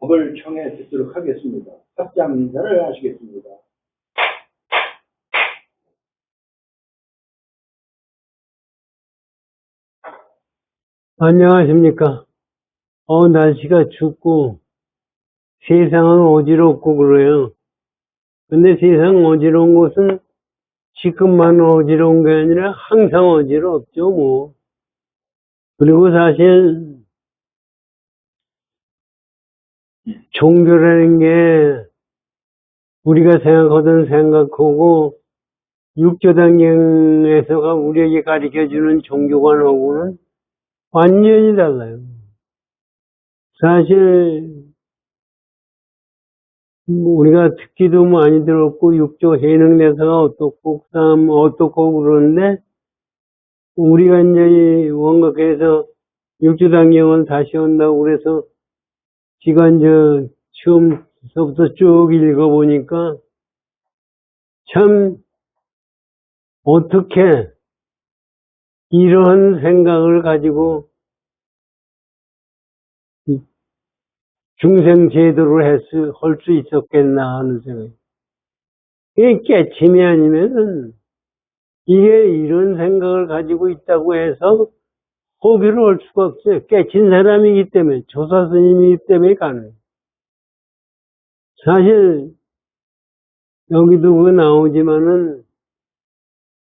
법을 청해 듣도록 하겠습니다. 합장 인사를 하시겠습니다. 안녕하십니까. 날씨가 춥고 세상은 어지럽고 그래요. 근데 세상 어지러운 것은 지금만 어지러운 게 아니라 항상 어지럽죠, 뭐. 그리고 사실 종교라는 게 우리가 생각하던 생각하고 육조단경에서가 우리에게 가르쳐주는 종교관하고는 완전히 달라요. 사실 우리가 듣기도 많이 들었고 육조 해능대사가 어떻고 그다음 어떻고 그러는데 우리가 이제 원각에서 육조단경을 다시 온다고 그래서 시간 처음서부터 쭉 읽어보니까 참 어떻게 이러한 생각을 가지고 중생 제도를 할 수 있었겠나 하는 생각이. 이게 깨침이 아니면은 이게 이런 생각을 가지고 있다고 해서 포기를 할 수가 없어요. 깨친 사람이기 때문에, 조사 스님이기 때문에 가능해요. 사실 여기도 그거 나오지만은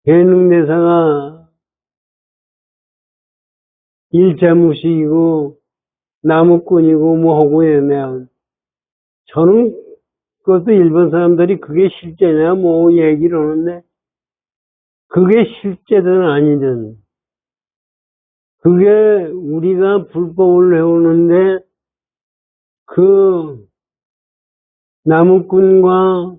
해능대사가 일자무식이고 나무꾼이고 뭐 하고 얘네요. 저는 그것도 일본 사람들이 그게 실제냐 뭐 얘기를 하는데 그게 실제든 아니든 그게 우리가 불법을 배우는데 그 나무꾼과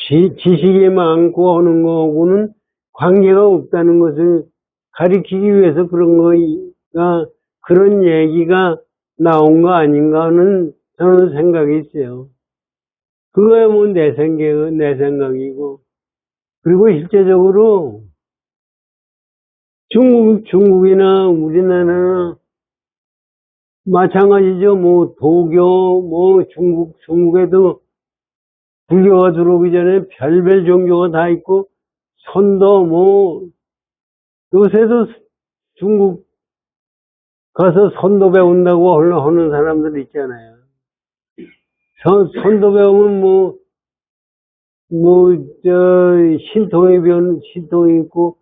지식이 많고 하는 거하고는 관계가 없다는 것을 가리키기 위해서 그런 거가 그런 얘기가 나온 거 아닌가 하는 저는 생각이 있어요. 그거야 뭐 내 생각이고. 그리고 실제적으로 중국이나 우리나라나 마찬가지죠. 뭐 도교, 뭐 중국에도 불교가 들어오기 전에 별별 종교가 다 있고 선도 뭐 요새도 중국 가서 선도 배운다고 하는 사람들 있잖아요. 선도 배우면 신통이 있고,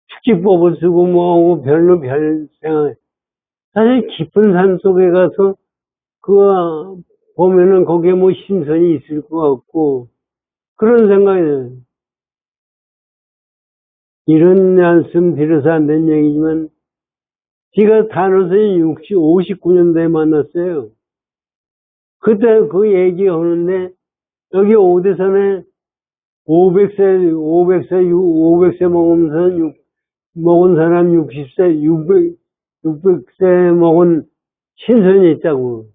축지법을 쓰고 뭐하고 별로 별 생각, 사실 깊은 산 속에 가서 그거 보면은 거기에 뭐 신선이 있을 것 같고, 그런 생각이 들어요. 이런 말씀 드려서 안 된 얘기지만, 제가 단원선이 59년도에 만났어요. 그때 그 얘기 하는데, 여기 오대산에 500세 먹은 사람 60세, 600세 먹은 신선이 있다고.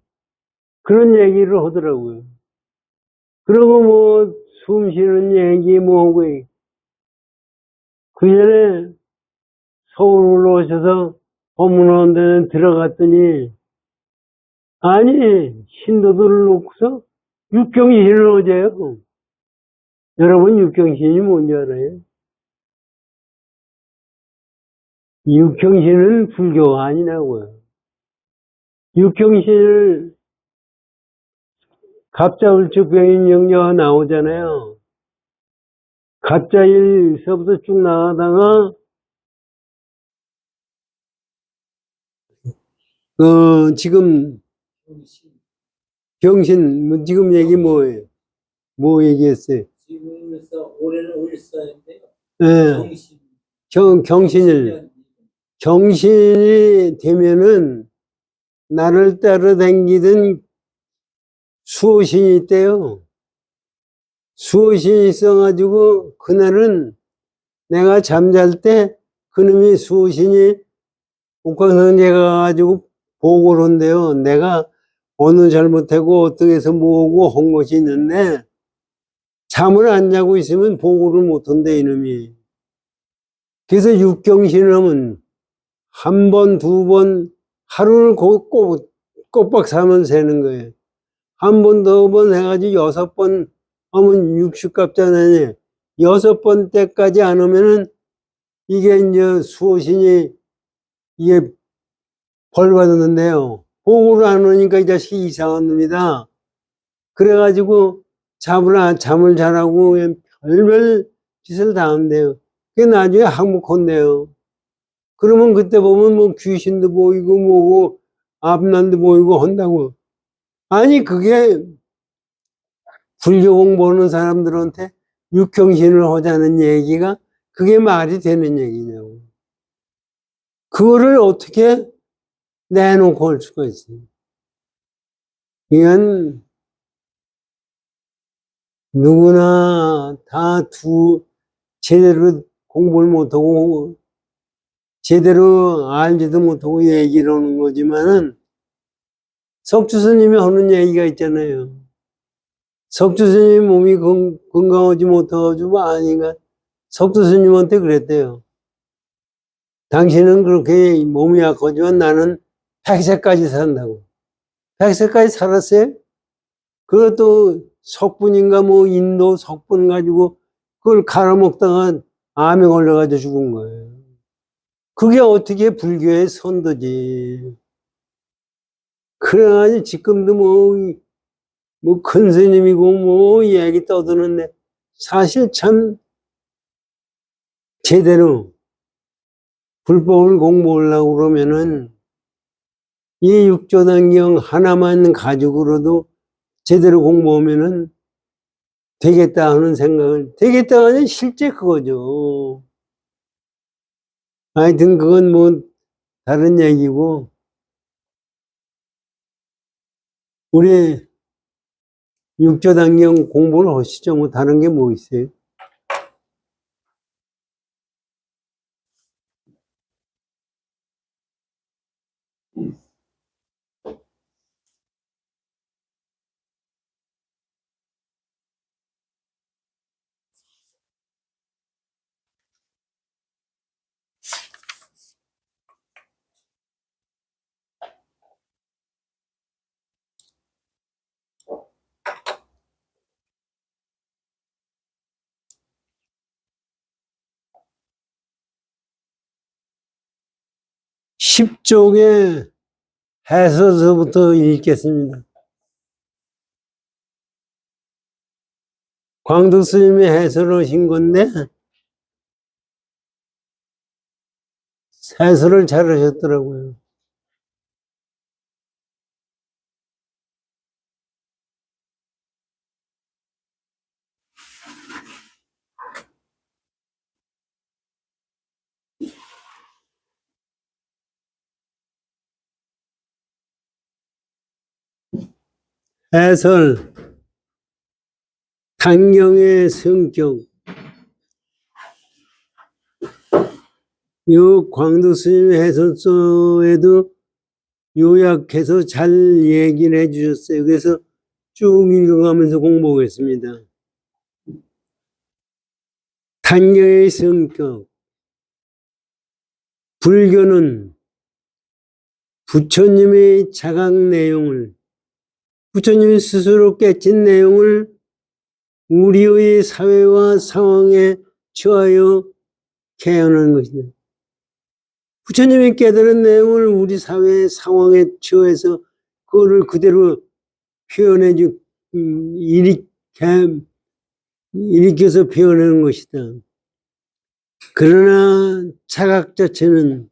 그런 얘기를 하더라고요. 그리고 뭐, 숨 쉬는 얘기 뭐 하고, 그 전에 서울 올라오셔서 법문하는 데는 들어갔더니, 아니, 신도들을 놓고서 육경신을 어제요. 여러분 육경신이 뭔지 알아요? 육경신은 불교가 아니라고요. 육경신을 갑자을축병인 영녀가 나오잖아요. 갑자일서부터 쭉 나가다가 지금 경신 지금 얘기 뭐예요? 뭐 얘기했어요? 지금 올해는 울산인데요. 네. 경신이 되면은 나를 따라다니던 수호신이 있대요. 수호신이 있어가지고 그날은 내가 잠잘 때 그놈이 수호신이 옥황상제 가가지고 보고를 한대요. 내가 어느 잘못하고 어떻게 해서 뭐하고 한 것이 있는데 잠을 안 자고 있으면 보고를 못 한대 이놈이. 그래서 육경신을 하면 한 번, 두 번 하루를 꼬박 사면 세는 거예요. 한 번, 두 번 해가지고 6번 하면 60갑자네. 6번 때까지 안 오면은 이게 이제 수호신이 이게 벌 받았는데요. 보고를 안 오니까 이 자식이 이상한 놈이다. 그래가지고 잠을 잘하고 그냥 별별 짓을 다 한대요. 그게 나중에 항복한대요. 그러면 그때 보면 뭐 귀신도 보이고 뭐고 앞난도 보이고 한다고. 아니 그게 불교 공부하는 사람들한테 육경신을 하자는 얘기가 그게 말이 되는 얘기냐고. 그거를 어떻게 내놓고 할 수가 있어요. 이건 누구나 다 제대로 공부를 못하고 제대로 알지도 못하고 얘기를 하는 거지만은 석주 스님이 하는 얘기가 있잖아요. 석주 스님 몸이 건강하지 못해가지고 아닌가 석주 스님한테 그랬대요. 당신은 그렇게 몸이 약하지만 나는 100세까지 산다고. 100세까지 살았어요? 그것도 석분인가 뭐 인도 석분 가지고 그걸 갈아먹다가 암에 걸려가지고 죽은 거예요. 그게 어떻게 불교의 선도지. 그래가지고 지금도 뭐 큰 스님이고 뭐 얘기 떠드는데 사실 참 제대로 불법을 공부하려고 그러면은 이 육조단경 하나만 가지고라도 제대로 공부하면은 되겠다 하는 생각을, 되겠다 하는 실제 그거죠. 하여튼 그건 뭐 다른 얘기고, 우리 육조단경 공부를 하시죠. 뭐 다른 게 뭐 있어요? 십종의 해설서부터 읽겠습니다. 광득 스님이 해설하신 건데 해설을 잘 하셨더라고요. 해설 단경의 성격. 이 광득 스님의 해설서에도 요약해서 잘 얘기를 해주셨어요. 그래서 쭉 읽어가면서 공부하겠습니다. 단경의 성격. 불교는 부처님의 자각 내용을, 부처님이 스스로 깨친 내용을 우리의 사회와 상황에 처하여 개헌하는 것이다. 부처님이 깨달은 내용을 우리 사회의 상황에 처해서 그거를 그대로 표현해주, 일으켜서 표현하는 것이다. 그러나 자각 자체는,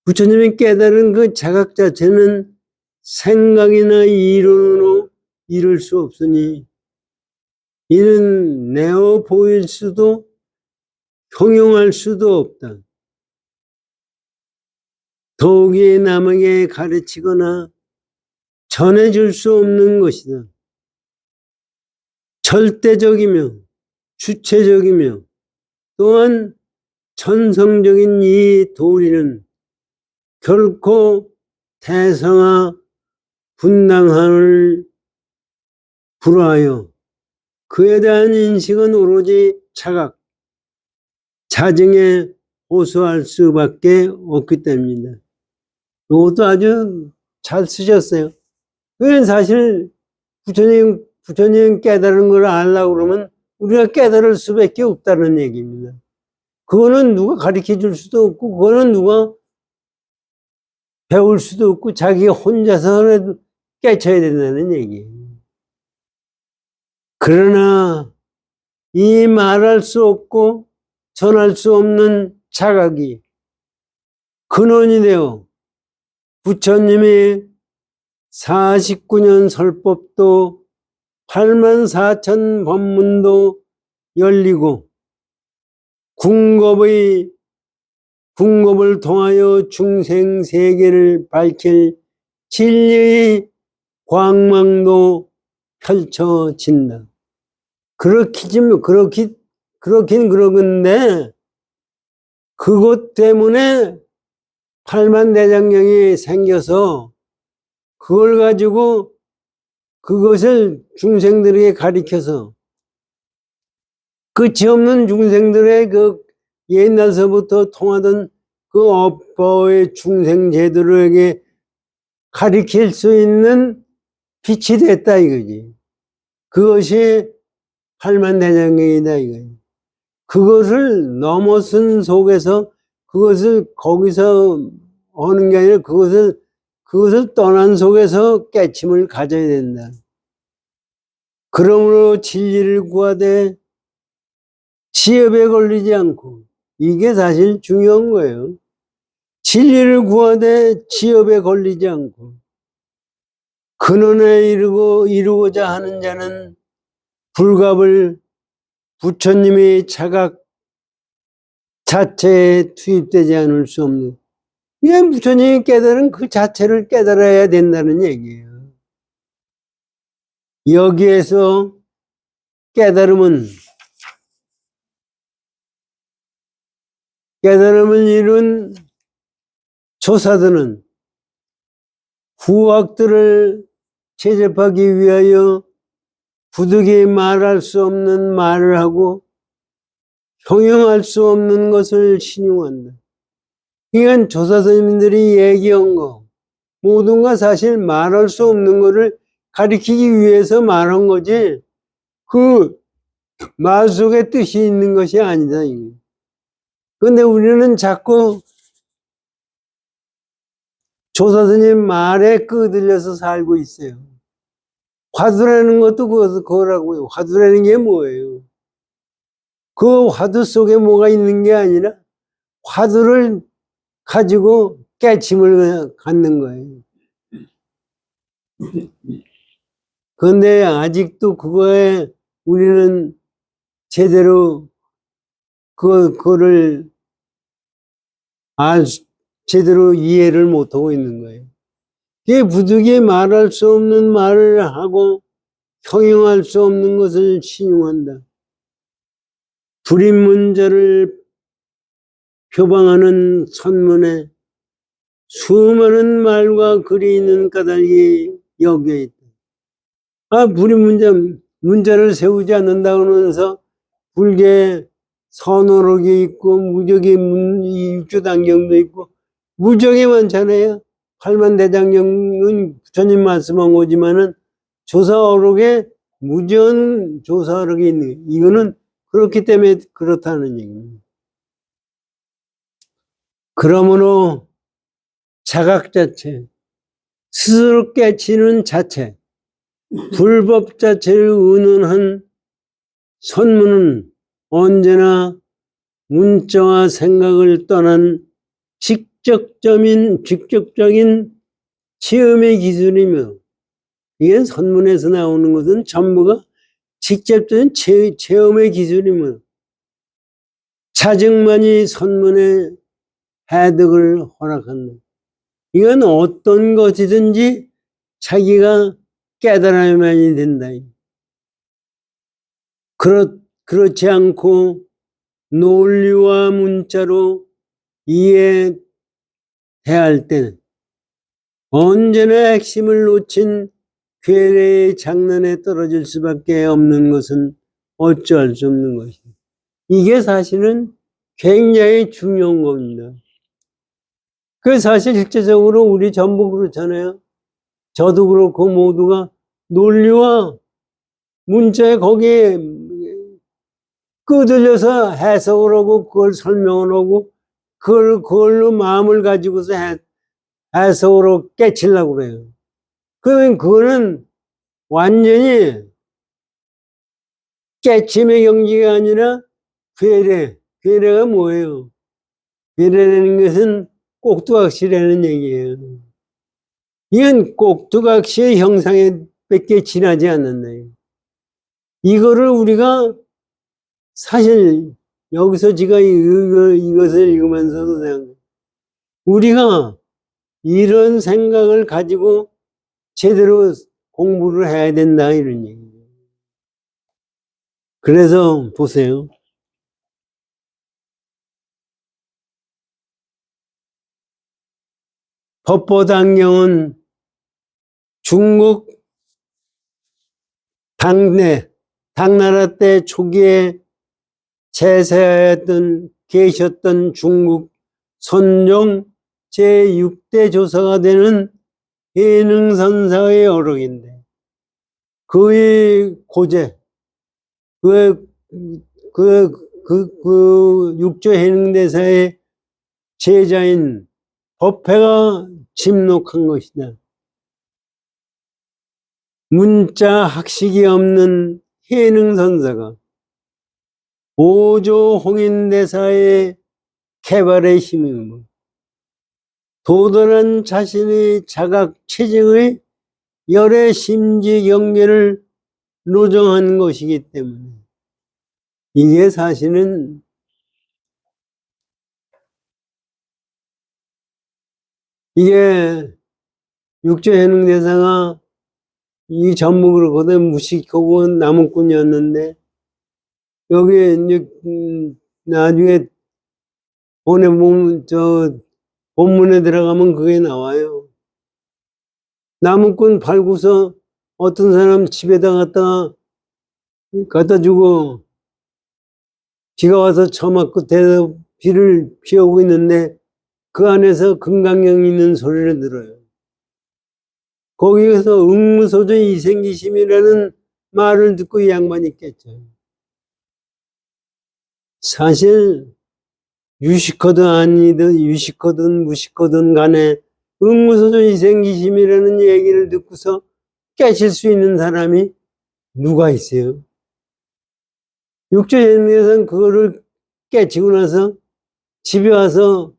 부처님이 깨달은 그 자각 자체는 생각이나 이론으로 이룰 수 없으니 이는 내어 보일 수도 형용할 수도 없다. 더욱이 남에게 가르치거나 전해줄 수 없는 것이다. 절대적이며 주체적이며 또한 천성적인 이 도리는 결코 대성하 분당함을 불허하여 그에 대한 인식은 오로지 자각, 자증에 호소할 수밖에 없기 때문이다. 이것도 아주 잘 쓰셨어요. 그건 사실 부처님 깨달은 걸 알려고 그러면 우리가 깨달을 수밖에 없다는 얘기입니다. 그거는 누가 가르쳐 줄 수도 없고, 그거는 누가 배울 수도 없고, 자기가 혼자서 깨쳐야 된다는 얘기예요. 그러나 이 말할 수 없고 전할 수 없는 자각이 근원이 되어 부처님이 49년 설법도 84,000 법문도 열리고 궁겁을 통하여 중생 세계를 밝힐 진리의 광망도 펼쳐진다. 그렇긴 그러건데 그것 때문에 팔만대장경이 생겨서 그걸 가지고 그것을 중생들에게 가리켜서 끝이 없는 중생들의 그 옛날서부터 통하던 그 업보의 중생 제도에게 가리킬 수 있는 빛이 됐다 이거지. 그것이 팔만대장경이다 이거지. 그것을 넘어선 속에서 그것을 거기서 하는 게 아니라 그것을 떠난 속에서 깨침을 가져야 된다. 그러므로 진리를 구하되 치업에 걸리지 않고, 이게 사실 중요한 거예요. 진리를 구하되 치업에 걸리지 않고 근원에 이루고자 하는 자는 불갑을 부처님의 자각 자체에 투입되지 않을 수 없는, 이게 부처님이 깨달은 그 자체를 깨달아야 된다는 얘기예요. 여기에서 깨달음을 이룬 조사들은 후학들을 채접하기 위하여 부득이 말할 수 없는 말을 하고 형용할 수 없는 것을 신용한다. 그러니까 조사스님들이 얘기한 거 모든 거 사실 말할 수 없는 거를 가리키기 위해서 말한 거지 그 말 속에 뜻이 있는 것이 아니다. 그런데 우리는 자꾸 조사스님 말에 끄들려서 살고 있어요. 화두라는 것도 그거라고요. 화두라는 게 뭐예요? 그 화두 속에 뭐가 있는 게 아니라 화두를 가지고 깨침을 갖는 거예요. 그런데 아직도 그거에 우리는 제대로 그거를 제대로 이해를 못하고 있는 거예요. 그게 부득이 말할 수 없는 말을 하고 형용할 수 없는 것을 신용한다. 불인문자를 표방하는 선문에 수많은 말과 글이 있는 까닭이 여기에 있다. 문자를 세우지 않는다고 하면서 불교에 선어록이 있고 무적의 육조단경도 있고 무적이 많잖아요. 팔만대장경은 부처님 말씀한 거지만은 조사어록에 무전 조사어록이 있는 거예요. 이거는 그렇기 때문에 그렇다는 얘기입니다. 그러므로 자각 자체, 스스로 깨치는 자체, 불법 자체를 의논한 선문은 언제나 문자와 생각을 떠난 직접적인 체험의 기술이며, 이게 선문에서 나오는 것은 전부가 직접적인 체험의 기술이며 자증만이 선문의 해득을 허락한다. 이건 어떤 것이든지 자기가 깨달아야만이 된다. 그렇지 않고 논리와 문자로 이해해야 할 때는 언제나 핵심을 놓친 괴뢰의 장난에 떨어질 수밖에 없는 것은 어찌할 수 없는 것입니다. 이게 사실은 굉장히 중요한 겁니다. 그 사실 실제적으로 우리 전부 그렇잖아요. 저도 그렇고 모두가 논리와 문자에 거기에 끄들려서 해석을 하고 그걸 설명을 하고 그걸로 마음을 가지고서 해석으로 깨치려고 그래요. 그러면 그거는 완전히 깨침의 경지가 아니라 괴뢰. 괴뢰가 뭐예요? 괴뢰라는 것은 꼭두각시라는 얘기예요. 이건 꼭두각시의 형상에 밖에 지나지 않는다. 이거를 우리가 사실 여기서 제가 이것을 읽으면서도 생각해요. 우리가 이런 생각을 가지고 제대로 공부를 해야 된다 이런 얘기예요. 그래서 보세요. 법보당경은 중국 당나라 때 초기에 계셨던 중국 선종 제6대 조사가 되는 해능선사의 어록인데 그의 고제 육조 해능대사의 제자인 법회가 침록한 것이다. 문자 학식이 없는 해능선사가 오조 홍인대사의 개발의 힘이고 도달한 자신의 자각 체증의 열의 심지 경계를 노정한 것이기 때문에 이게 사실은 이게 육조해능대사가 이 전목으로 거듭 무식하고 나무꾼이었는데 여기 이제 나중에 본문에 들어가면 그게 나와요. 나무꾼 팔고서 어떤 사람 집에다 갖다 주고 비가 와서 처마 끝에서 비를 피우고 있는데 그 안에서 금강경이 있는 소리를 들어요. 거기에서 응무소조 이생기심이라는 말을 듣고 이 양반이 깼죠. 사실 유식하든 아니든 유식하든 무식하든 간에 응무소조 이생기심이라는 얘기를 듣고서 깨칠 수 있는 사람이 누가 있어요? 육조현미에서는 그거를 깨치고 나서 집에 와서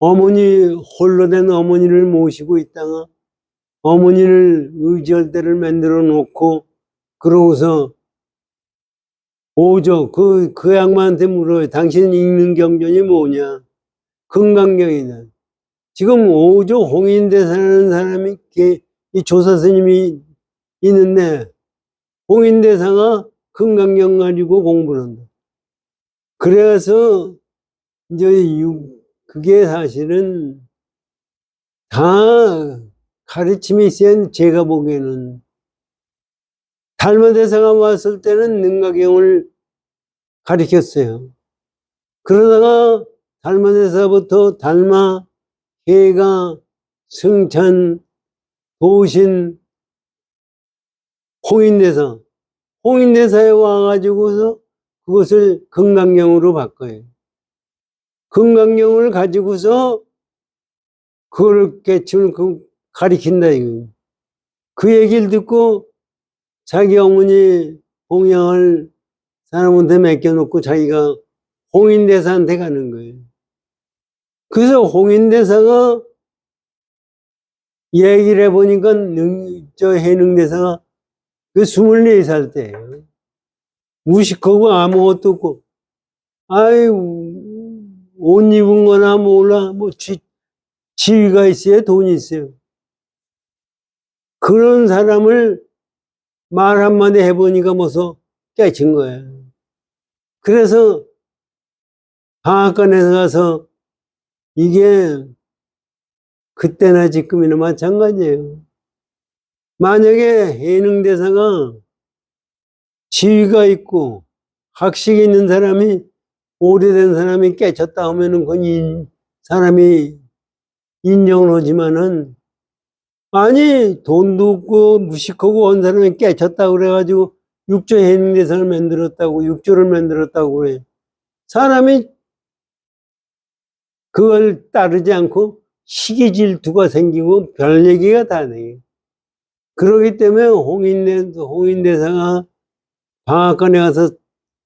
홀로 된 어머니를 모시고 있다가 어머니를 의지할 때를 만들어 놓고 그러고서 오죠. 그 양반한테 물어요. 당신 읽는 경전이 뭐냐? 금강경이다. 지금 오조 홍인대사라는 사람이 이 조사 스님이 있는데 홍인대사가 금강경 가지고 공부를 한다. 그래서 이제 그게 사실은 다 가르침이 있어야 제가 보기에는 달마대사가 왔을 때는 능가경을 가르쳤어요. 그러다가 달마대사부터 달마, 해가, 승천, 도신, 홍인대사에 와가지고서 그것을 금강경으로 바꿔요. 금강경을 가지고서 그걸 깨치는 가리킨다 이거. 그 얘기를 듣고 자기 어머니 봉양을 사람한테 맡겨놓고 자기가 홍인대사한테 가는 거예요. 그래서 홍인대사가 얘기를 해보니까 해능대사가 그 24살 때예요. 무식하고 아무것도 없고 옷 입은 거나 몰라 지위가 있어요, 돈이 있어요. 그런 사람을 말 한마디 해보니까 벌써 깨친 거예요. 그래서 방앗간에서 가서 이게 그때나 지금이나 마찬가지예요. 만약에 해능대사가 지위가 있고 학식이 있는 사람이 오래된 사람이 깨쳤다 하면은 그건 사람이 인정을 하지만은 아니, 돈도 없고 무식하고 온 사람이 깨쳤다고 그래가지고 육조 해능대상을 만들었다고, 육조를 만들었다고 그래. 사람이 그걸 따르지 않고 시기 질투가 생기고 별 얘기가 다 돼. 그러기 때문에 홍인대사가 방앗간에 가서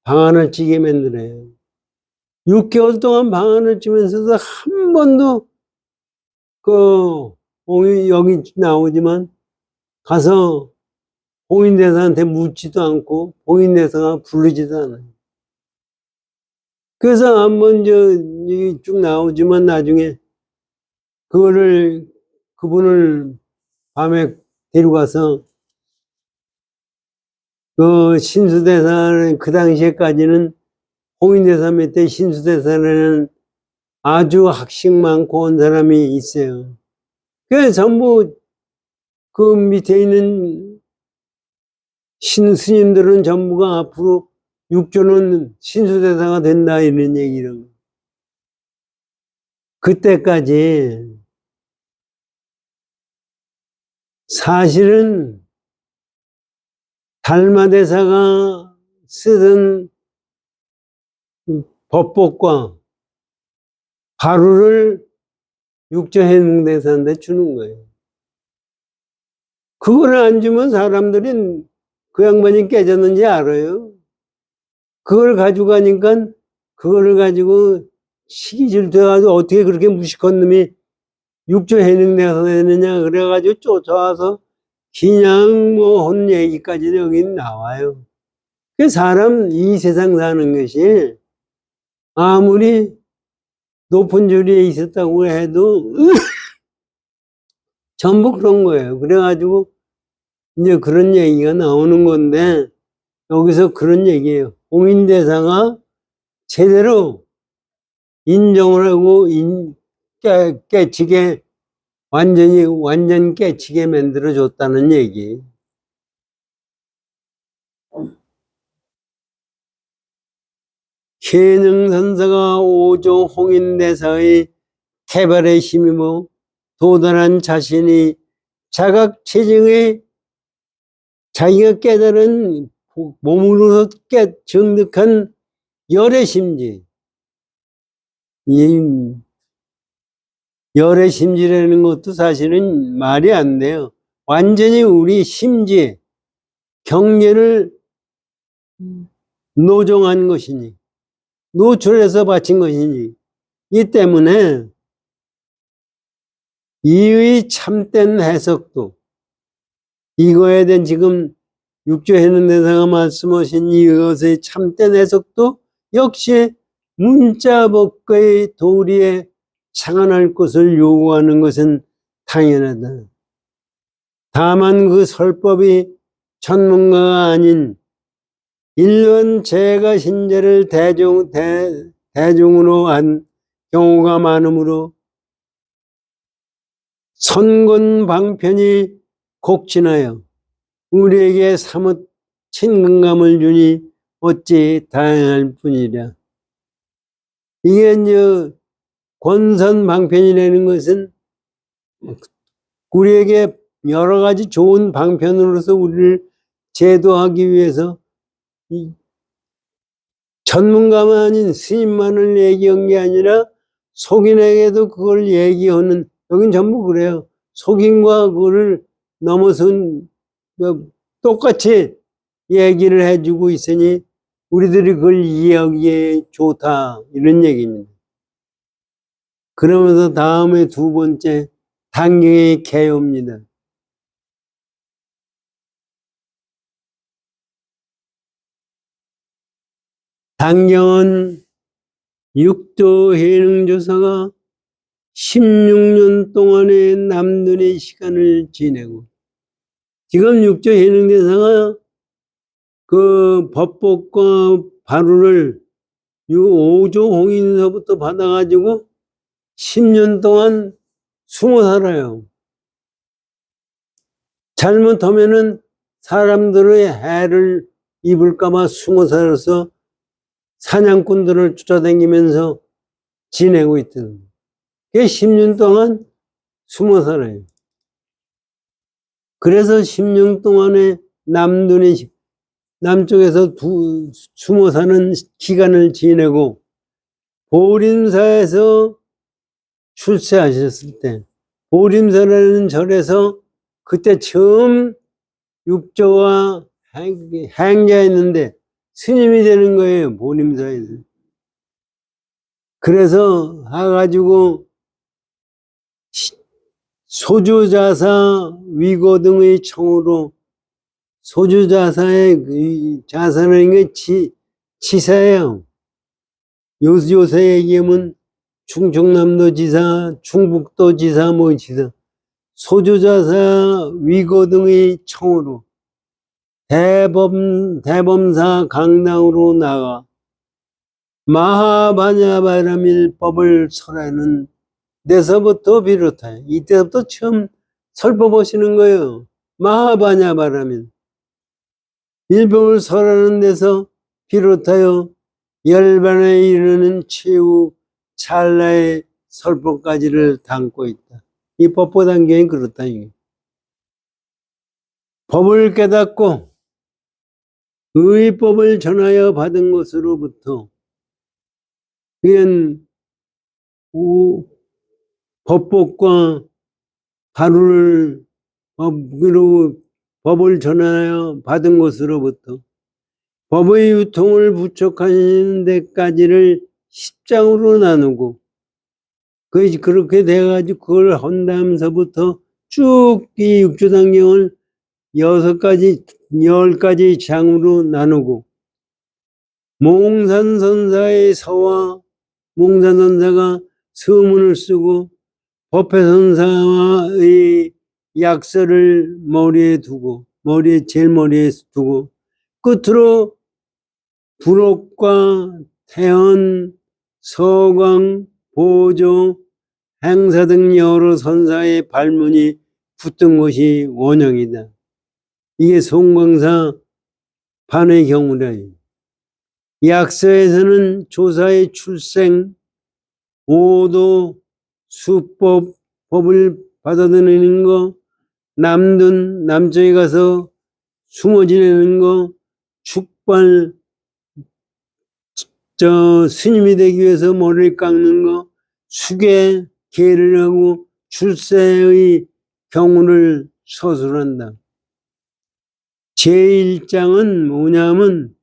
방안을 찌게 만드네. 6개월 동안 방안을 찌면서도 한 번도 여기 나오지만 가서 홍인대사한테 묻지도 않고 홍인대사가 부르지도 않아요. 그래서 한번 여기 쭉 나오지만 나중에 그분을 밤에 데려가서 그 신수대사는 그 당시에까지는 홍인대사 밑에 신수대사라는 아주 학식 많고 온 사람이 있어요. 그래서 전부 그 밑에 있는 스님들은 전부가 앞으로 육조는 신수대사가 된다 이런 얘기를. 그때까지 사실은 달마대사가 쓰던 법복과 가루를 육조해능대사한테 주는 거예요. 그거를 안 주면 사람들이 그 양반이 깨졌는지 알아요. 그걸 가지고 가니까 그거를 가지고 시기 질투해가지고 어떻게 그렇게 무식한 놈이 육조해능대사 되느냐 그래가지고 쫓아와서 그냥 뭐 한 얘기까지 여기 나와요. 그 사람 이 세상 사는 것이 아무리 높은 자리에 있었다고 해도 전부 그런 거예요. 그래가지고 이제 그런 얘기가 나오는 건데 여기서 그런 얘기예요. 홍인대사가 제대로 인정을 하고 깨치게 완전 깨치게 만들어 줬다는 얘기. 해능선사가 5조 홍인대사의 개발에 힘입어 도달한 자신이 자각체증에 자기가 깨달은 몸으로서 정득한 열의 심지. 이 열의 심지라는 것도 사실은 말이 안 돼요. 완전히 우리 심지, 경계를 노정한 것이니, 노출해서 바친 것이니, 이 때문에 이의 참된 해석도, 이거에 대한 지금 육조해능대사가 말씀하신 이것의 참된 해석도 역시 문자법과의 도리에 창안할 것을 요구하는 것은 당연하다. 다만 그 설법이 전문가가 아닌 일반 제가 신제를 대중으로 한 경우가 많으므로 선권방편이 곡진하여 우리에게 사뭇 친근감을 주니 어찌 다행할 뿐이랴. 이게 이제 권선방편이라는 것은 우리에게 여러 가지 좋은 방편으로서 우리를 제도하기 위해서 전문가만 아닌 스님만을 얘기한 게 아니라 속인에게도 그걸 얘기하는, 여긴 전부 그래요. 속인과 그거를 넘어선 똑같이 얘기를 해주고 있으니 우리들이 그걸 이해하기에 좋다 이런 얘기입니다. 그러면서 다음에 두 번째 단경의 개요입니다. 단경은 육도 해능조사가 16년 동안의 남들의 시간을 지내고 지금 육조 해능대사가 그 법복과 바루를 5조 홍인서부터 받아가지고 10년 동안 숨어 살아요. 잘못하면은 사람들의 해를 입을까봐 숨어 살아서 사냥꾼들을 쫓아다니면서 지내고 있던. 그게 10년 동안 숨어 살아요. 그래서 10년 동안에 남쪽에서 숨어 사는 기간을 지내고 보림사에서 출세하셨을 때 보림사라는 절에서 그때 처음 육조와 행자했는데 스님이 되는 거예요. 보림사에서. 그래서 해가지고 소주자사 위고 등의 청으로 소주자사의 자사라는 게 지사예요. 요새 얘기하면 충청남도 지사, 충북도 지사, 뭐 지사. 소주자사 위고 등의 청으로 대범사 강당으로 나가 마하바냐바라밀법을 설하는 데서부터 비롯하여 이때부터 처음 설법하시는 거예요. 마하바냐바라밀 일법을 설하는 데서 비롯하여 열반에 이르는 최후 찰나의 설법까지를 담고 있다. 이 법보단경이 그렇다. 이게. 법을 깨닫고 의법을 전하여 받은 것으로부터 그냥 법복과 가루를 법을 전하여 받은 것으로부터 법의 유통을 부척하는 데까지를 10장으로 나누고 그렇게 돼가지고 그걸 한다면서부터 쭉 이 육조단경을 10가지 장으로 나누고 몽산선사의 서와 몽산선사가 서문을 쓰고 법회선사의 약서를 제일 머리에 두고 끝으로 불옥과 태헌, 서광, 보조, 행사 등 여러 선사의 발문이 붙은 것이 원형이다. 이게 송광사 반의 경우라. 약서에서는 조사의 출생, 오도, 수법, 법을 받아들이는 거, 남쪽에 가서 숨어 지내는 거, 축발, 스님이 되기 위해서 머리를 깎는 거, 수계, 계를 하고 출세의 경우를 서술한다. 제1장은 뭐냐면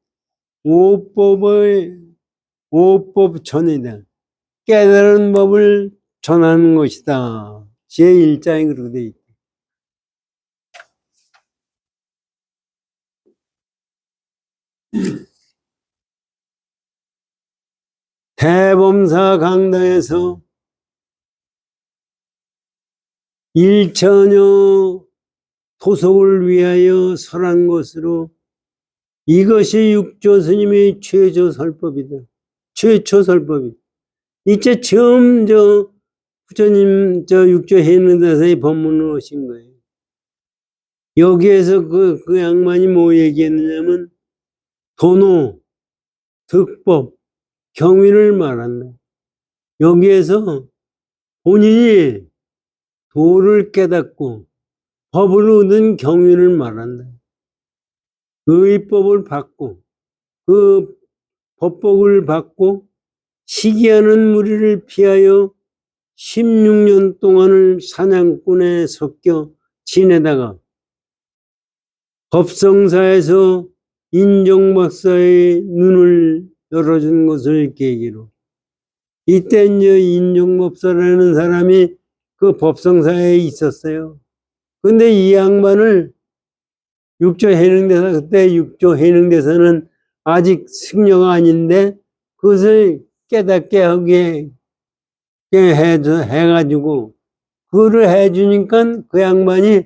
오법 전이다. 깨달은 법을 전하는 것이다. 제1장이 그렇게 돼 있다. 대범사 강당에서 1천여 토속을 위하여 설한 것으로 이것이 육조 스님의 최초 설법이다. 최초 설법이다. 이제 처음 부처님 육조 해능다사의 법문을 오신 거예요. 여기에서 그 양반이 뭐 얘기했느냐면 도노, 득법, 경위를 말한다. 여기에서 본인이 도를 깨닫고 법을 얻은 경위를 말한다. 의법을 받고 그 법복을 받고 시기하는 무리를 피하여 16년 동안을 사냥꾼에 섞여 지내다가 법성사에서 인종법사의 눈을 열어준 것을 계기로 이때 이제 인종법사라는 사람이 그 법성사에 있었어요. 근데 이 양반을 그때 육조 해능대사는 아직 승려가 아닌데 그것을 깨닫게 하게 해가지고 그거를 해주니까 그 양반이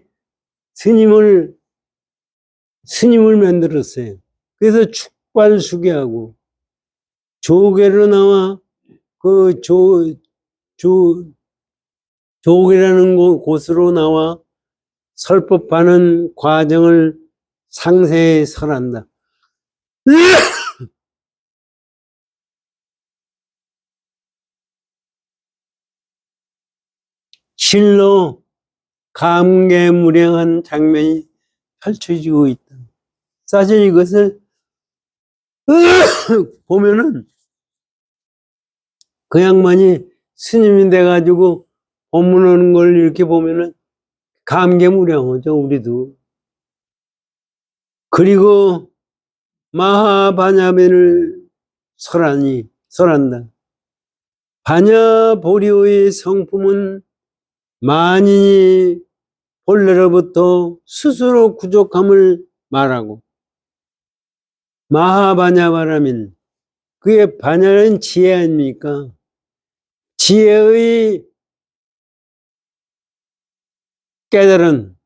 스님을 만들었어요. 그래서 축발수계하고 조계로 나와 그 조계라는 곳으로 나와 설법하는 과정을 상세히 설한다. 실로 감개무량한 장면이 펼쳐지고 있다. 사실 이것을 보면은 그 양반이 스님이 돼가지고 법문하는 걸 이렇게 보면은 감개무량하죠, 우리도. 그리고 마하바냐면을 설한다. 바냐보리오의 성품은 만인이 본래로부터 스스로 부족함을 말하고, 마하바냐바라면 그의 바냐는 지혜 아닙니까? 지혜의 깨달은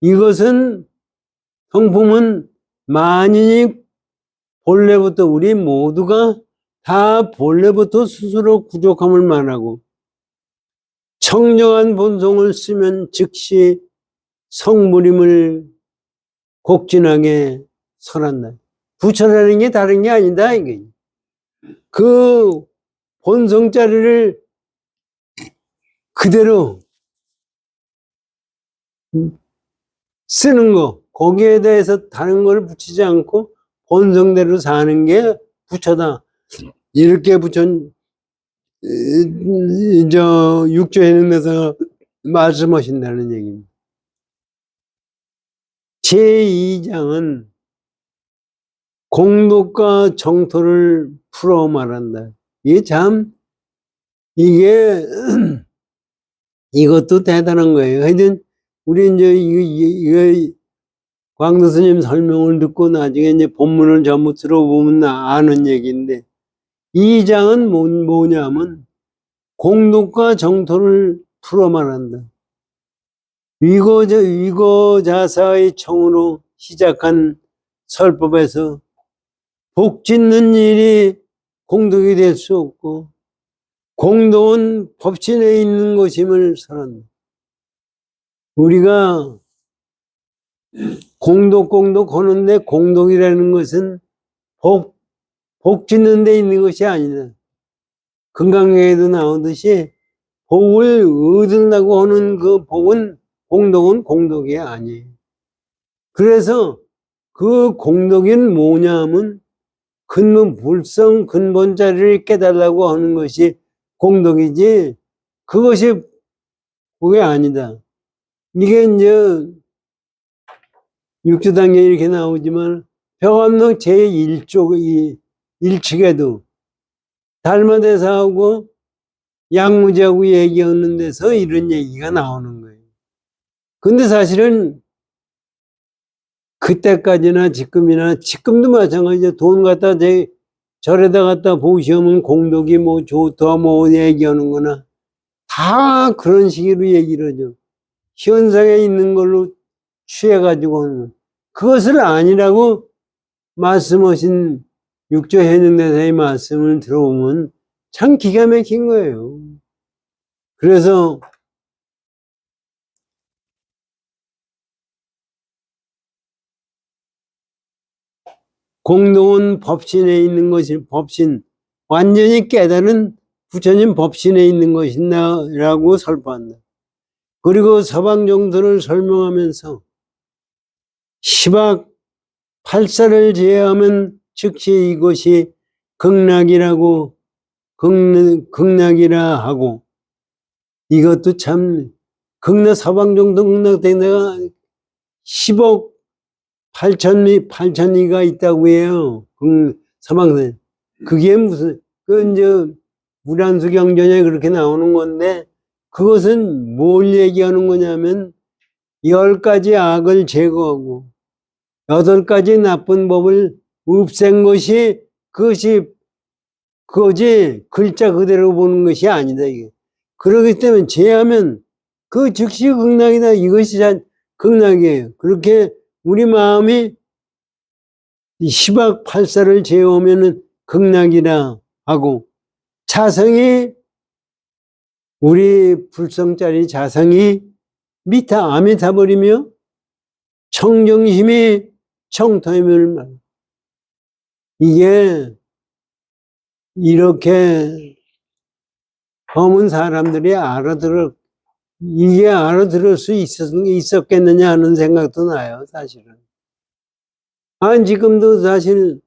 이것은 성품은 만인이 본래부터 우리 모두가 다 본래부터 스스로 부족함을 말하고 청정한 본성을 쓰면 즉시 성무림을 곡진하게 설한다. 부처라는 게 다른 게 아니다. 이게. 그 본성자리를 그대로 쓰는 거, 거기에 대해서 다른 걸 붙이지 않고 본성대로 사는 게 부처다. 이렇게 육조해는 데서 말씀하신다는 얘기입니다. 제2장은 공덕과 정토를 풀어 말한다. 이것도 대단한 거예요. 하여튼, 우리 이제 광도 스님 설명을 듣고 나중에 이제 본문을 전부 들어보면 아는 얘기인데, 2장은 뭐냐면, 공덕과 정토를 풀어 말한다. 위고자사의 청으로 시작한 설법에서 복 짓는 일이 공덕이 될 수 없고, 공덕은 법신에 있는 것임을 설한다. 우리가 공덕 하는데 공덕이라는 것은 복 짓는 데 있는 것이 아니다. 금강경에도 나오듯이 복을 얻으려고 하는 그 공덕은 공덕이 아니에요. 그래서 그 공덕이 뭐냐 하면 불성 근본자리를 깨달으려고 하는 것이 공덕이지 그것이 그게 아니다. 이게 이제 육조단계 이렇게 나오지만 병암록 제1쪽 1측에도 달마대사하고 양무지하고 얘기하는 데서 이런 얘기가 나오는 거예요. 근데 사실은 그때까지나 지금도 마찬가지죠. 돈 갖다 절에다 갖다 보시면 공덕이 뭐 좋다 뭐 얘기하는 거나 다 그런 식으로 얘기를 하죠. 현상에 있는 걸로 취해가지고 하는 거. 그것을 아니라고 말씀하신 육조현영대사의 말씀을 들어보면 참 기가 막힌 거예요. 그래서 공덕은 법신에 있는 것이 완전히 깨달은 부처님 법신에 있는 것이다라고 설파한다. 그리고 서방정토를 설명하면서 시박 8사를 제외하면 즉시 이것이 극락이라 하고 이것도 참 서방정토 극락된 데가 10억 8천리가 있다고 해요. 서방선. 그게 이제 무량수 경전에 그렇게 나오는 건데, 그것은 뭘 얘기하는 거냐면, 10가지 악을 제거하고, 8가지 나쁜 법을 없앤 것이, 그거지, 글자 그대로 보는 것이 아니다, 이게. 그렇기 때문에 제하면, 그 즉시 극락이다. 이것이 극락이에요. 그렇게 우리 마음이 10억 8사를 제어오면은 극락이라 하고 우리 불성짜리 자성이 아미타 버리며 청정심이 청토임을 말. 이게 이렇게 검은 사람들이 알아들어 이게 알아들을 수 있었겠느냐 하는 생각도 나요, 사실은. 아니, 지금도 사실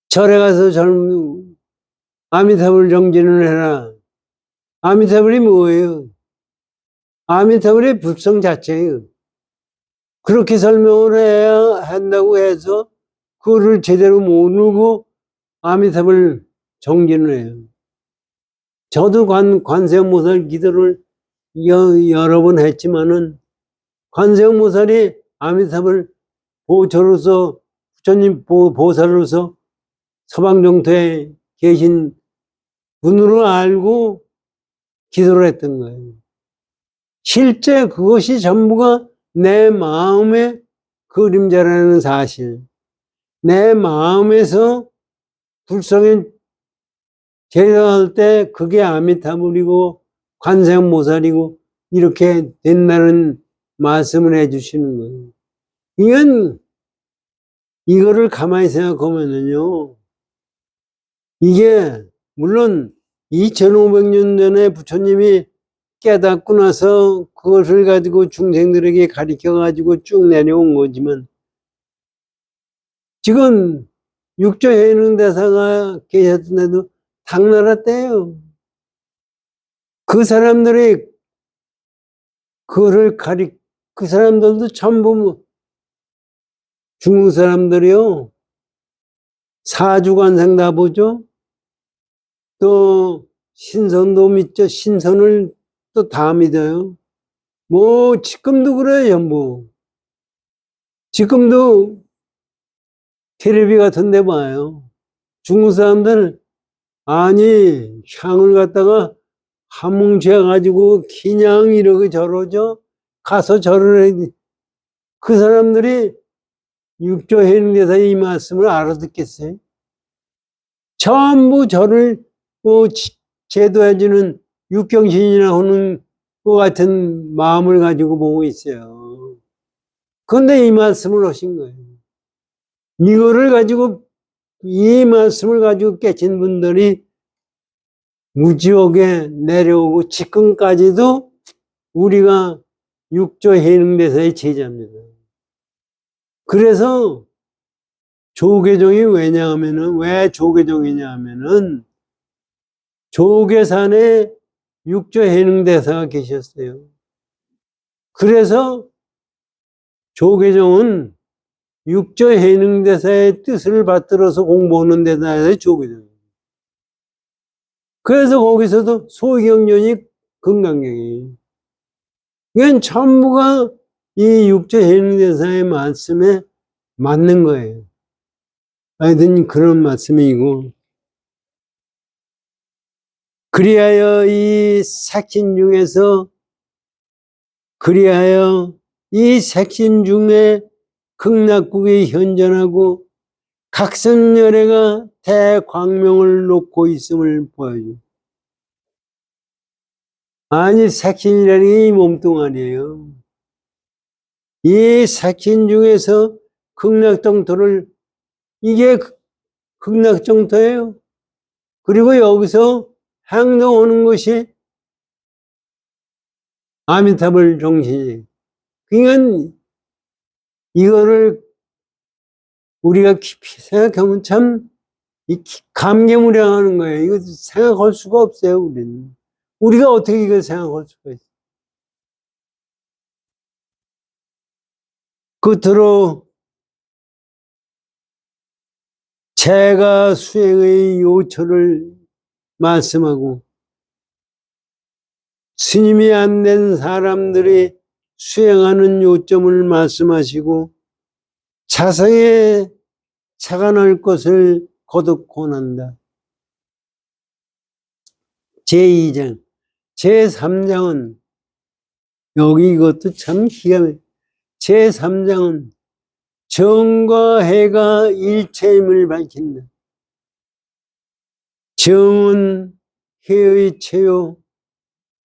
절에 가서 아미타불 정진을 해라. 아미타불이 뭐예요? 아미타불의 불성 자체예요. 그렇게 설명을 해야 한다고 해서 그거를 제대로 모르고 아미타불 정진을 해요. 저도 관세음보살 기도를 여러 번 했지만은 관세음보살이 아미타불 보초로서 부처님 보살로서 서방정토에 계신 분으로 알고 기도를 했던 거예요. 실제 그것이 전부가 내 마음의 그림자라는 사실, 내 마음에서 불성에 제도할 때 그게 아미타불이고 관세음보살이고 이렇게 된다는 말씀을 해주시는 거예요. 이거를 가만히 생각하면은요, 이게 물론 2500년 전에 부처님이 깨닫고 나서 그것을 가지고 중생들에게 가르쳐 가지고 쭉 내려온 거지만, 지금 육조해능대사가 계셨는데도 당나라 때요. 그 사람들이 그거를 그 사람들도 전부 중국 사람들이요. 사주관상 다 보죠. 또 신선도 믿죠. 신선을 또 다 믿어요. 뭐 지금도 그래요, 전부. 지금도 텔레비 같은 데 봐요. 중국 사람들 아니 향을 갖다가 한 뭉쳐 가지고 그냥 이러고 저러죠. 가서 절을 해. 그 사람들이 육조해능대사 이 말씀을 알아듣겠어요? 전부 저를 제도해주는 육경신이나 하는 것 같은 마음을 가지고 보고 있어요. 그런데 이 말씀을 하신 거예요. 이거를 가지고, 이 말씀을 가지고 깨친 분들이 무지옥에 내려오고 지금까지도 우리가 육조해능대사의 제자입니다. 그래서 조계종이 왜 조계종이냐 하면은 조계산에 육조해능대사가 계셨어요. 그래서 조계종은 육조해능대사의 뜻을 받들어서 공부하는 데다 조계종이에요. 그래서 거기서도 소경련이 금강경이에요. 이건 전부가 이 육조해능대사의 말씀에 맞는 거예요. 하여튼 그런 말씀이고, 그리하여 이 색신 중에 극락국이 현존하고 각선열애가 대광명을 놓고 있음을 보여줘. 아니, 색신이라는 게 이 몸뚱아리예요. 이 색신 중에서 극락정토를, 이게 극락정토예요. 그리고 여기서 행동하는 것이 아미타불 정신이에요. 그러니까 이거를 우리가 깊이 생각하면 참 감개무량하는 거예요. 이거 생각할 수가 없어요, 우리는. 우리가 어떻게 이걸 생각할 수가 있어요. 끝으로 제가 수행의 요초를 말씀하고, 스님이 안 된 사람들이 수행하는 요점을 말씀하시고, 자성에 착안할 것을 거듭 권한다. 제2장, 제3장은 여기 이것도 참 기가 막혀요. 제3장은 정과 해가 일체임을 밝힌다. 정은 해의 체요,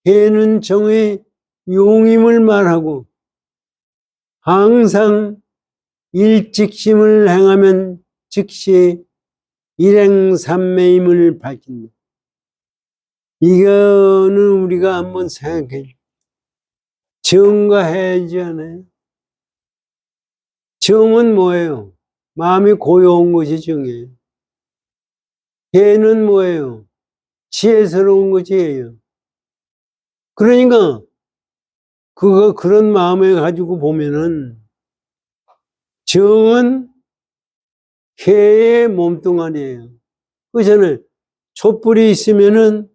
해는 정의 용임을 말하고, 항상 일직심을 행하면 즉시 일행삼매임을 밝힌다. 이거는 우리가 한번 생각해. 정과해야지 않아요? 정은 뭐예요? 마음이 고요한 것이 정이에요. 해는 뭐예요? 지혜스러운 것이에요. 그러니까 그런 마음을 가지고 보면은 정은 해의 몸뚱아리예요. 그잖아요. 촛불이 있으면은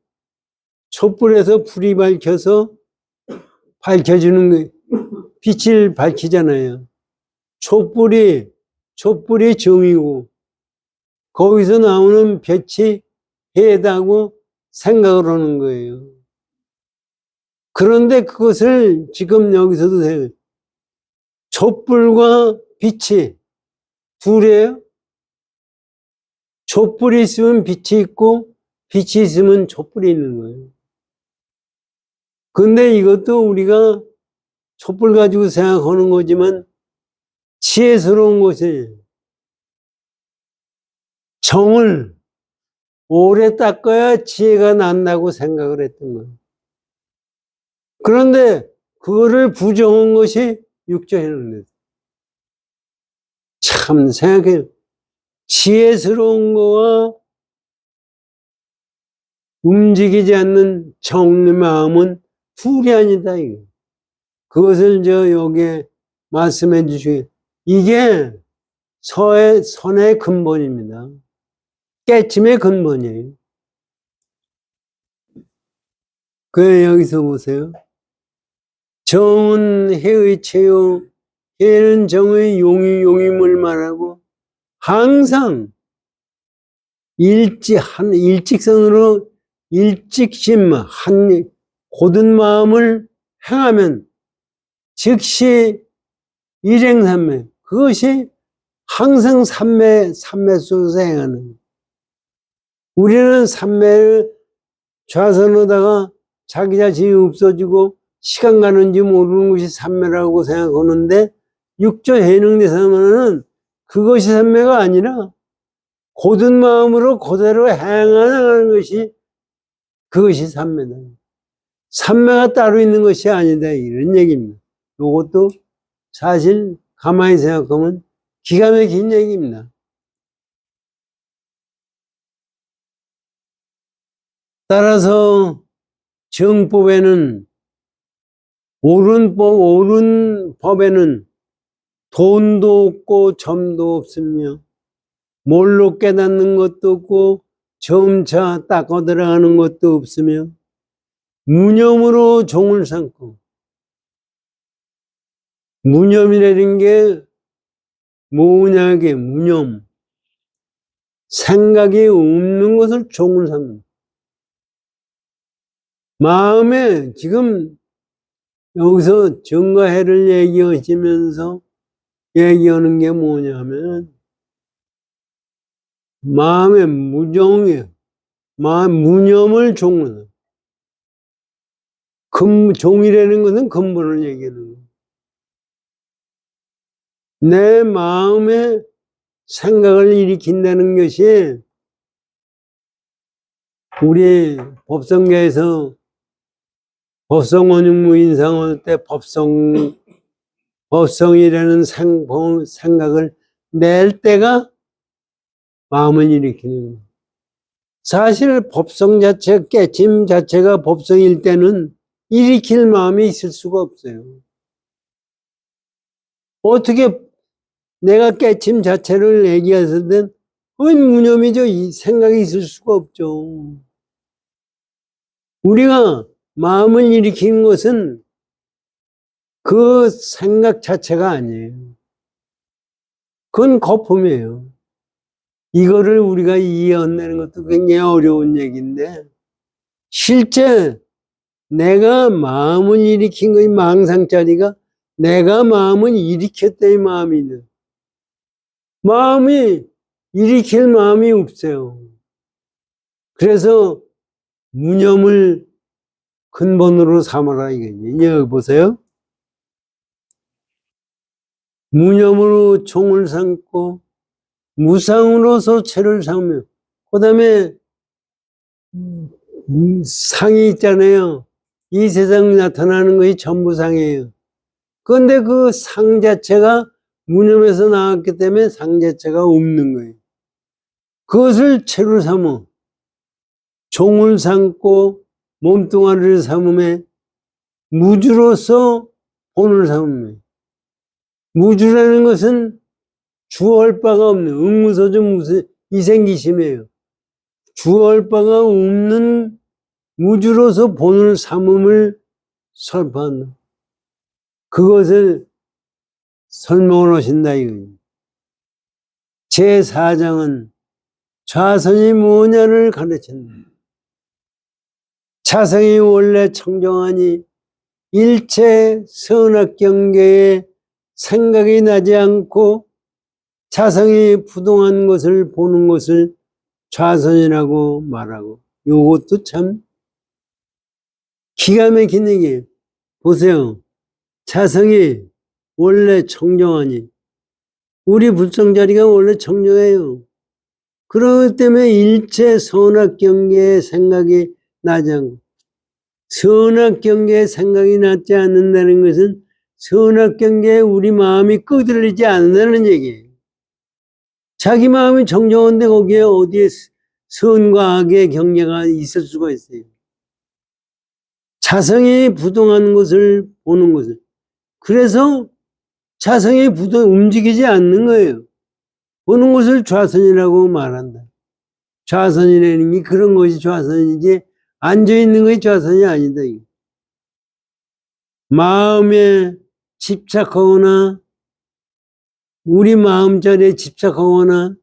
촛불에서 불이 밝혀주는 거, 빛을 밝히잖아요. 촛불이 정이고 거기서 나오는 빛이 해다고 생각을 하는 거예요. 그런데 그것을 지금 여기서도 해요. 촛불과 빛이 둘이에요. 촛불이 있으면 빛이 있고 빛이 있으면 촛불이 있는 거예요. 근데 이것도 우리가 촛불 가지고 생각하는 거지만 지혜스러운 것이 정을 오래 닦아야 지혜가 난다고 생각을 했던 거예요. 그런데 그거를 부정한 것이 육조해놓는 참 생각해요. 지혜스러운 거와 움직이지 않는 정의 마음은 둘이 아니다. 이거. 그것을 여기에 말씀해 주시고, 이게 선의 근본입니다. 깨침의 근본이에요. 그 여기서 보세요. 정은 해의 체요, 해는 정의 용임을 말하고 항상 일직선으로 일직심, 고든 마음을 행하면 즉시 일행삼매, 그것이 항상 삼매 속에서 행하는. 우리는 삼매를 좌선하다가 자기 자신이 없어지고 시간 가는지 모르는 것이 삼매라고 생각하는데 육조 해능대사만은 그것이 삼매가 아니라 고든 마음으로 그대로 행하는 것이 그것이 삼매다. 삼매가 따로 있는 것이 아니다. 이런 얘기입니다. 이것도 사실 가만히 생각하면 기가 막힌 얘기입니다. 따라서 정법에는 옳은 법에는 돈도 없고 점도 없으며 뭘로 깨닫는 것도 없고 점차 닦아 들어가는 것도 없으며 무념으로 종을 삼고, 무념이라는 게 뭐냐게 무념, 생각이 없는 것을 종을 삼는. 마음에 지금 여기서 정과 해를 얘기하시면서 얘기하는 게 뭐냐면 마음의 무정이에요. 무념을 종을. 종이라는 것은 근본을 얘기하는 거예요. 내 마음에 생각을 일으킨다는 것이 우리 법성계에서 법성원육무인상할 때 법성이라는 생각을 낼 때가 마음을 일으키는 거예요. 사실 법성 자체, 깨침 자체가 법성일 때는 일으킬 마음이 있을 수가 없어요. 어떻게 내가 깨침 자체를 얘기했을 땐 그건 무념이죠. 이 생각이 있을 수가 없죠. 우리가 마음을 일으키는 것은 그 생각 자체가 아니에요. 그건 거품이에요. 이거를 우리가 이해한다는 것도 굉장히 어려운 얘기인데, 실제 내가 마음을 일으킨 거이 망상짜리가 내가 마음을 일으켰다의 마음이네. 마음이 일으킬 마음이 없어요. 그래서 무념을 근본으로 삼아라 이거지. 여기 보세요. 무념으로 종을 삼고 무상으로서 체를 삼으며, 그 다음에 상이 있잖아요. 이 세상 나타나는 것이 전부 상이에요. 그런데 그 상 자체가 무념에서 나왔기 때문에 상 자체가 없는 거예요. 그것을 채로 삼어 종을 삼고 몸뚱아리를 삼음에 무주로서 본을 삼음에, 무주라는 것은 주할 바가 없는 응무소주 무슨 이생기심이에요. 주할 바가 없는 무주로서 본을 삼음을 설파한다. 그것을 설명을 하신다 이거예요. 제4장은 좌선이 무엇냐를 가르친다. 자성이 원래 청정하니 일체 선악경계에 생각이 나지 않고 자성이 부동한 것을 보는 것을 좌선이라고 말하고, 요것도 참 기가 막힌 얘기예요. 보세요. 자성이 원래 청정하니, 우리 불성자리가 원래 청정해요. 그렇기 때문에 일체 선악경계에 생각이 나지 않고, 선악경계에 생각이 나지 않는다는 것은 선악경계에 우리 마음이 끄들리지 않는다는 얘기예요. 자기 마음이 정정한데 거기에 어디에 선과 악의 경계가 있을 수가 있어요. 자성이 부동한 것을 보는 것을. 그래서 자성이 움직이지 않는 거예요. 보는 것을 좌선이라고 말한다. 좌선이라는 게 그런 것이 좌선이지 앉아있는 것이 좌선이 아니다. 마음에 집착하거나 우리 마음자리에 집착하거나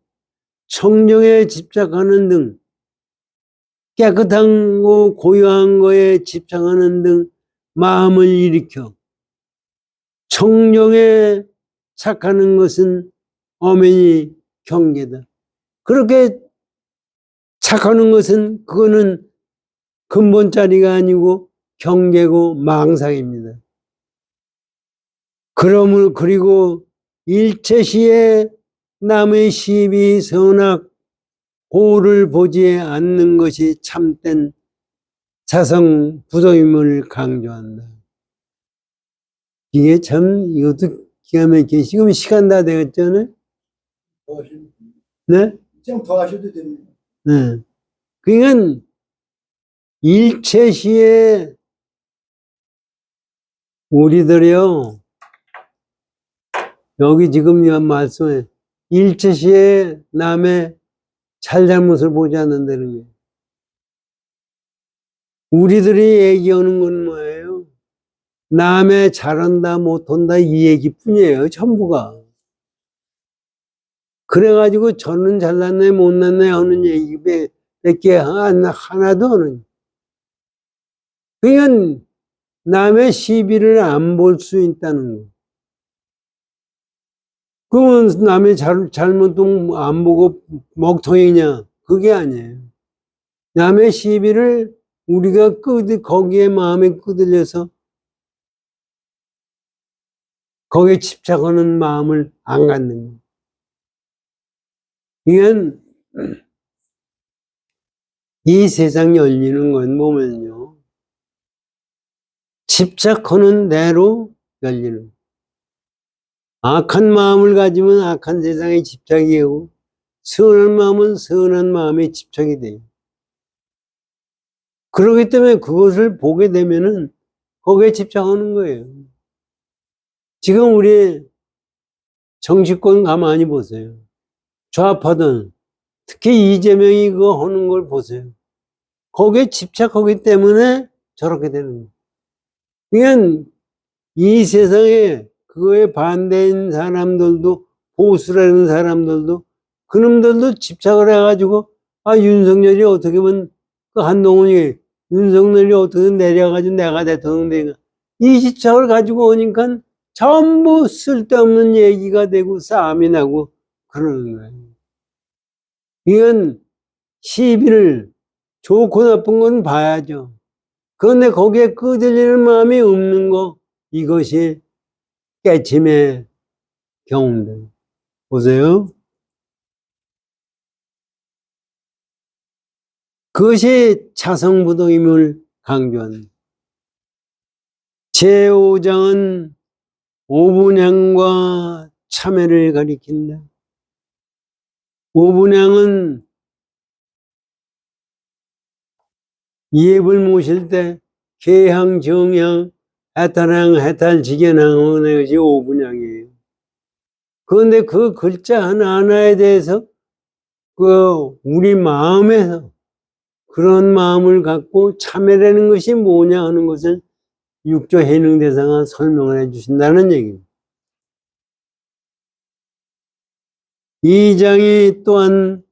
청정에 집착하는 등 깨끗한 거 고요한 거에 집착하는 등 마음을 일으켜 청정에 착하는 것은 엄연히 경계다. 그렇게 착하는 것은 그거는 근본자리가 아니고 경계고 망상입니다. 그리고 일체시에 남의 시비 선악 고를 보지 않는 것이 참된 자성 부동임을 강조한다. 이게 참 이것도 기가 막히게 지금 시간 다 되었잖아요. 네? 좀 더 하셔도 됩니다. 네. 그러니까 일체시에 우리들이요, 여기 지금 이 말씀에 일체시에 남의 잘잘못을 보지 않는다는 거예요. 우리들이 얘기하는 건 뭐예요? 남의 잘한다 못한다 이 얘기뿐이에요. 전부가. 그래가지고 저는 잘났네 못났네 하는 얘기밖에 하나도 없는. 그러니까 남의 시비를 안 볼 수 있다는 거. 그러면 남의 잘못도 안 보고 먹통이냐? 그게 아니에요. 남의 시비를 우리가 거기에 마음에 끄들려서 거기에 집착하는 마음을 안 갖는 거예요. 이건 이 세상 열리는 건 보면요, 집착하는 대로 열리는 거예요. 악한 마음을 가지면 악한 세상에 집착이 되고 선한 마음은 선한 마음에 집착이 돼요. 그렇기 때문에 그것을 보게 되면은 거기에 집착하는 거예요. 지금 우리 정치권 가만히 보세요. 좌파든 특히 이재명이 그거 하는 걸 보세요. 거기에 집착하기 때문에 저렇게 되는 거예요. 그러니까 이 세상에 그거에 반대인 사람들도, 보수라는 사람들도, 그놈들도 집착을 해가지고, 윤석열이 어떻게 보면, 그 한동훈이 윤석열이 어떻게 내려가지고 내가 대통령 되니까, 이 집착을 가지고 오니까 전부 쓸데없는 얘기가 되고 싸움이 나고 그러는 거예요. 이건 시비를 좋고 나쁜 건 봐야죠. 그런데 거기에 끄들리는 마음이 없는 거, 이것이 깨침의 경우입니다. 보세요. 그것이 자성부동임을 강조한다. 제5장은 오분향과 참회를 가리킨다. 오분향은 예불 모실 때 계향, 정향, 해탈향, 해탈지견향 하는 것이 오분향이에요. 그런데 그 글자 하나하나에 대해서 우리 마음에서 그런 마음을 갖고 참회라는 것이 뭐냐 하는 것을 육조 해능대사가 설명을 해 주신다는 얘기입니다. 이 장이 또한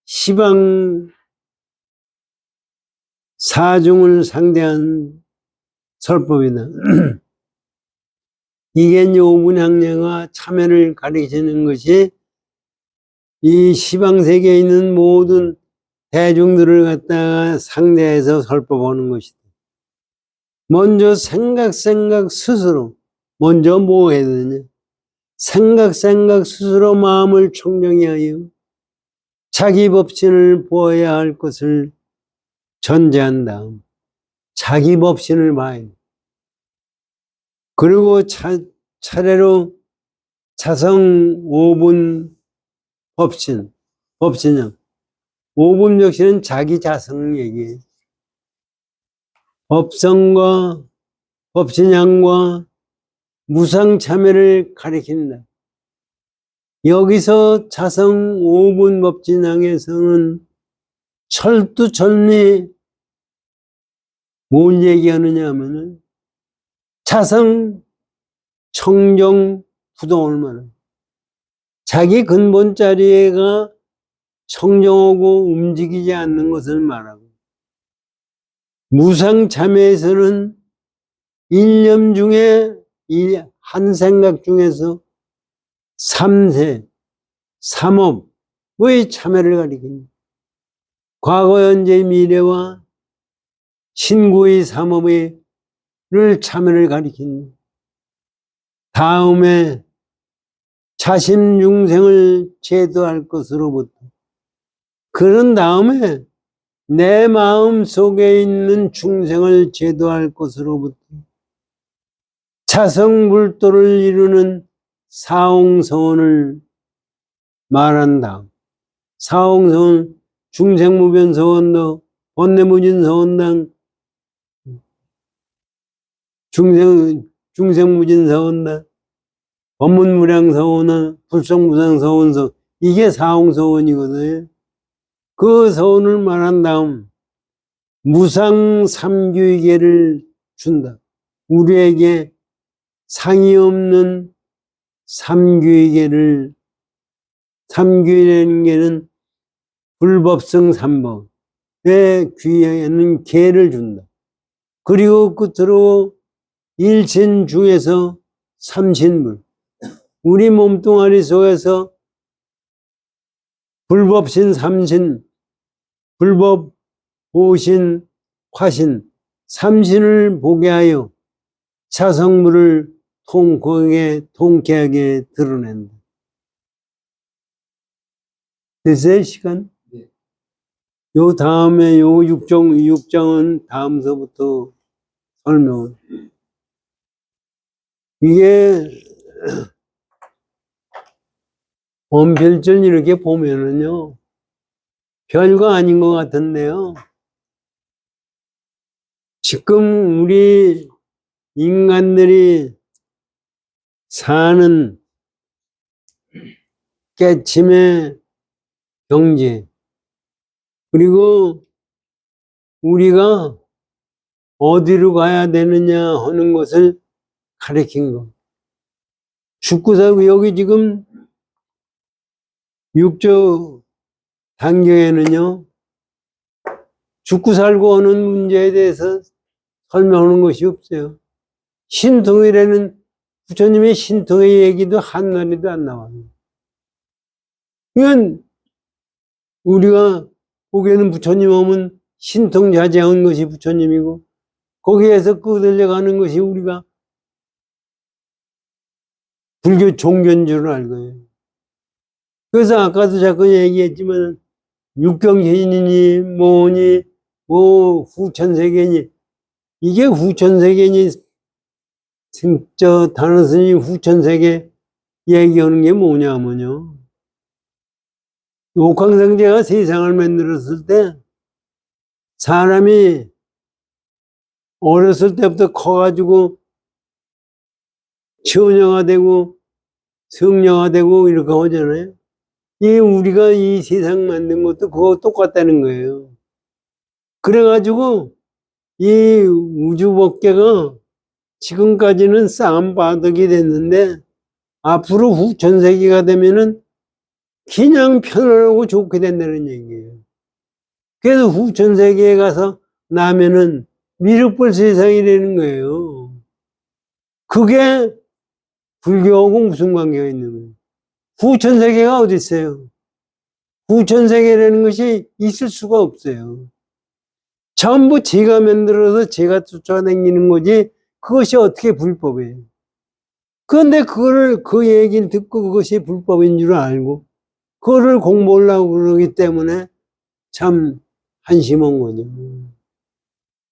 시방 사중을 상대한 설법이다. 이게 이제 오분향례가 참회를 가리키는 것이 이 시방세계에 있는 모든 대중들을 갖다가 상대해서 설법하는 것이다. 먼저 생각 스스로 먼저 뭐 해야 되냐? 생각 스스로 마음을 청정히 하여 자기 법신을 보아야 할 것을 전제한 다음 자기 법신을 봐야 돼. 그리고 차례로 자성 오분 법신형. 오분 역시는 자기 자성 얘기예요. 법성과 법신향과 무상참회를 가리킨다. 여기서 자성 오분 법신향에서는 철두철미 뭘 얘기하느냐 하면은 자성 청정 부동을 말해요. 자기 근본 자리가 청정하고 움직이지 않는 것을 말하고, 무상참회에서는 일념 중에 한 생각 중에서 삼세, 삼업의 참회를 가리킵니다. 과거, 현재, 미래와 신구의 삼업을 참회를 가리킵니다. 다음에 자심 중생을 제도할 것으로부터, 그런 다음에 내 마음 속에 있는 중생을 제도할 것으로부터 자성불도를 이루는 사홍서원을 말한다. 사홍서원, 중생무변서원도, 번뇌무진서원당, 중생무진서원당, 법문무량서원은 불성무상서원서, 이게 사홍서원이거든요. 그 서원을 말한 다음 무상삼규계를 준다. 우리에게 상이 없는 삼규계를, 삼규라는 게는 불법성 삼법의 귀에는 계를 준다. 그리고 끝으로 일신 중에서 삼신불, 우리 몸뚱아리 속에서 불법신 삼신, 불법, 보신, 화신, 삼신을 보게 하여 자성물을 통쾌하게 드러낸다. 됐어요, 시간? 네. 요 다음에 요 6장은 다음서부터 설명. 이게 원필절 이렇게 보면은요, 별거 아닌 것 같은데요. 지금 우리 인간들이 사는 깨침의 경지, 그리고 우리가 어디로 가야 되느냐 하는 것을 가리킨 것. 죽고서 여기 지금 6조 단경에는요, 죽고 살고 하는 문제에 대해서 설명하는 것이 없어요. 신통이라는 부처님의 신통의 얘기도 한 마디도 안 나와요. 이건 우리가 보기에는 부처님 하면 신통자재한 것이 부처님이고, 거기에서 끄들려가는 것이 우리가 불교 종교인 줄 알고요. 그래서 아까도 잠깐 얘기했지만 육경신이니 뭐니 뭐 후천세계니 이게 후천세계니 단어스님 후천세계 얘기하는 게 뭐냐면요. 옥황상제가 세상을 만들었을 때 사람이 어렸을 때부터 커가지고 처녀가 되고 성녀가 되고 이렇게 하잖아요. 우리가 이 세상 만든 것도 그거 똑같다는 거예요. 그래가지고 이 우주법계가 지금까지는 쌈바닥이 됐는데 앞으로 후천세기가 되면은 그냥 편안하고 좋게 된다는 얘기예요. 그래서 후천세기에 가서 나면은 미륵불 세상이 되는 거예요. 그게 불교하고 무슨 관계가 있는 거예요? 후천세계가 어디 있어요? 후천세계라는 것이 있을 수가 없어요. 전부 제가 만들어서 제가 쫓아다니는 거지 그것이 어떻게 불법이에요? 그런데 그 얘기를 듣고 그것이 불법인 줄 알고 그거를 공부하려고 그러기 때문에 참 한심한 거죠.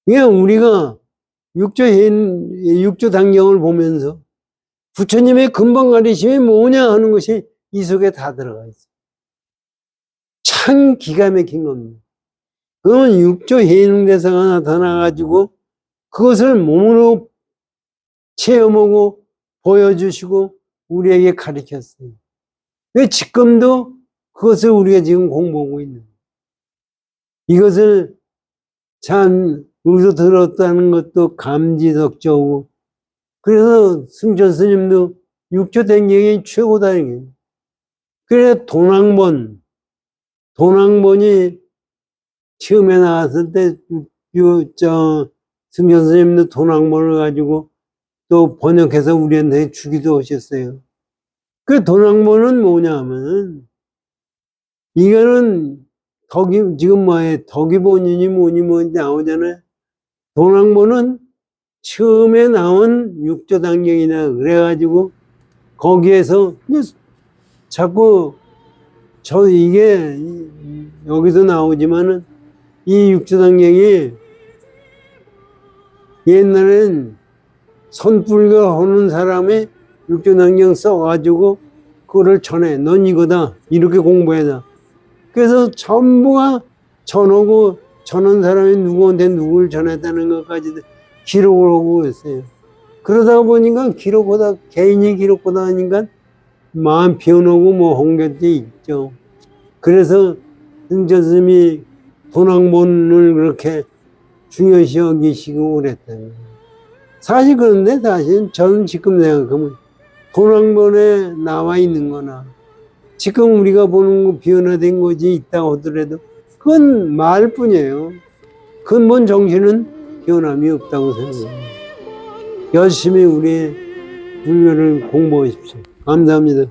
그냥 우리가 육조 단경을 보면서 부처님의 근본 가르침이 뭐냐 하는 것이 이 속에 다 들어가 있어요. 참 기가 막힌 겁니다. 그건 육조 해능대사가 나타나가지고 그것을 몸으로 체험하고 보여주시고 우리에게 가르쳤어요. 왜 지금도 그것을 우리가 지금 공부하고 있는 거예요. 이것을 참 여기서 들었다는 것도 감지덕저고 그래서 승천 스님도 육조 단경이 최고다. 그래 돈왕본이 처음에 나왔을 때 승천 스님도 돈왕본을 가지고 또 번역해서 우리한테 주기도 하셨어요. 그 돈왕본은 뭐냐면 이거는 지금 덕이본이니 뭐니 나오잖아요. 돈왕본은 처음에 나온 육조 단경이다. 그래가지고 거기에서 자꾸 이게 여기도 나오지만은 이 육조 단경이 옛날엔 선불교 하는 사람이 육조 단경 써가지고 그거를 전해. 넌 이거다. 이렇게 공부해라. 그래서 전부가 전하고 전한 사람이 누구한테 누구를 전했다는 것까지 기록을 하고 있어요. 그러다 보니까 개인이 기록보다 하니까 마음 변하고 뭐 홍견지 있죠. 그래서 승천 스님이 돈왕본을 그렇게 중요시 여기시고 그랬다는 거예요. 사실 그런데 저는 지금 생각하면 돈왕본에 나와 있는 거나 지금 우리가 보는 거 변화된 것이 있다고 하더라도 그건 말뿐이에요. 근본 정신은 변함이 없다고 생각해요. 열심히 우리의 불교를 공부하십시오. 감사합니다.